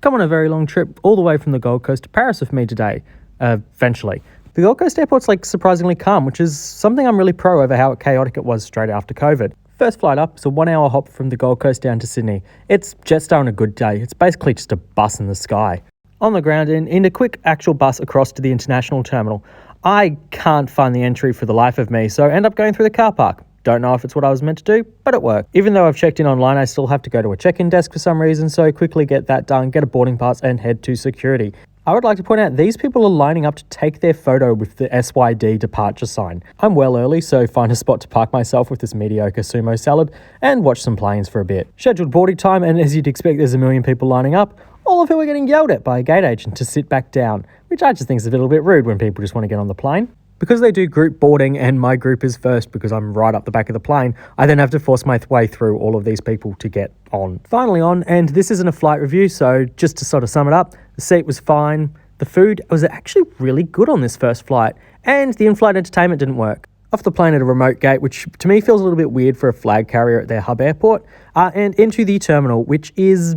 come on a very long trip all the way from the Gold Coast to Paris with me today, eventually. The Gold Coast airport's surprisingly calm, which is something I'm really pro over how chaotic it was straight after COVID. First flight up is a 1 hour hop from the Gold Coast down to Sydney. It's Jetstar on a good day. It's basically just a bus in the sky. On the ground in a quick actual bus across to the international terminal. I can't find the entry for the life of me, so end up going through the car park. Don't know if it's what I was meant to do, but it worked. Even though I've checked in online, I still have to go to a check-in desk for some reason, so quickly get that done, get a boarding pass and head to security. I would like to point out these people are lining up to take their photo with the SYD departure sign. I'm well early, so find a spot to park myself with this mediocre sumo salad and watch some planes for a bit. Scheduled boarding time, and as you'd expect, there's a million people lining up, all of who are getting yelled at by a gate agent to sit back down, which I just think is a little bit rude when people just want to get on the plane. Because they do group boarding and my group is first because I'm right up the back of the plane, I then have to force my way through all of these people to get on. Finally on, and this isn't a flight review, so just to sort of sum it up, the seat was fine, the food was actually really good on this first flight, and the in-flight entertainment didn't work. Off the plane at a remote gate, which to me feels a little bit weird for a flag carrier at their hub airport, and into the terminal, which is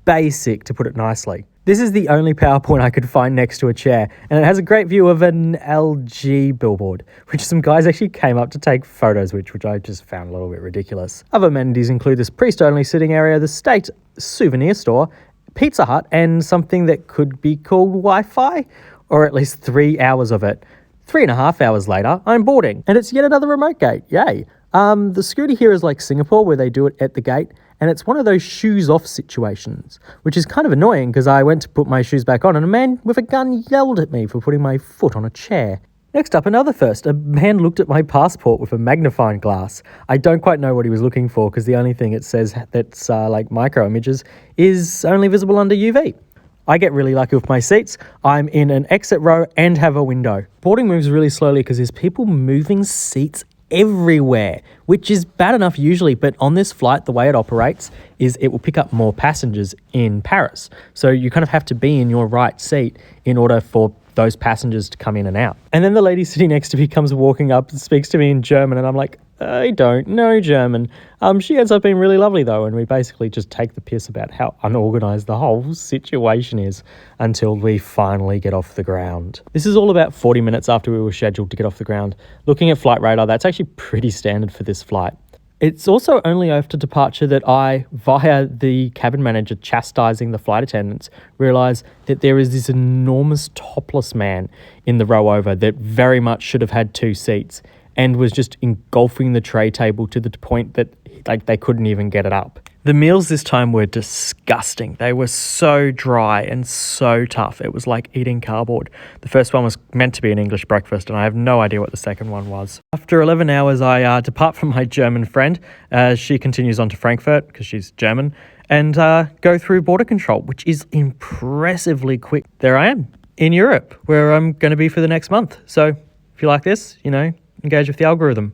basic, to put it nicely. This is the only PowerPoint I could find next to a chair, and it has a great view of an LG billboard, which some guys actually came up to take photos which I just found a little bit ridiculous. Other amenities include this priest-only sitting area, the state souvenir store, Pizza Hut, and something that could be called Wi-Fi, or at least 3 hours of it. 3.5 hours later, I'm boarding, and it's yet another remote gate. Yay. The security here is like Singapore, where they do it at the gate, and it's one of those shoes off situations, which is kind of annoying because I went to put my shoes back on and a man with a gun yelled at me for putting my foot on a chair. Next up, another first. A man looked at my passport with a magnifying glass. I don't quite know what he was looking for because the only thing it says that's like micro images is only visible under UV. I get really lucky with my seats. I'm in an exit row and have a window. Boarding moves really slowly because there's people moving seats everywhere, which is bad enough usually, but on this flight, the way it operates is it will pick up more passengers in Paris. So you kind of have to be in your right seat in order for those passengers to come in and out. And then the lady sitting next to me comes walking up and speaks to me in German, and I'm like, I don't know German. She ends up being really lovely though, and we basically just take the piss about how unorganised the whole situation is until we finally get off the ground. This is all about 40 minutes after we were scheduled to get off the ground. Looking at flight radar, that's actually pretty standard for this flight. It's also only after departure that I, via the cabin manager chastising the flight attendants, realise that there is this enormous topless man in the row over that very much should have had 2 seats and was just engulfing the tray table to the point that they couldn't even get it up. The meals this time were disgusting. They were so dry and so tough. It was like eating cardboard. The first one was meant to be an English breakfast, and I have no idea what the second one was. After 11 hours, I depart from my German friend. She continues on to Frankfurt, because she's German, and go through border control, which is impressively quick. There I am, in Europe, where I'm going to be for the next month. So if you like this, engage with the algorithm.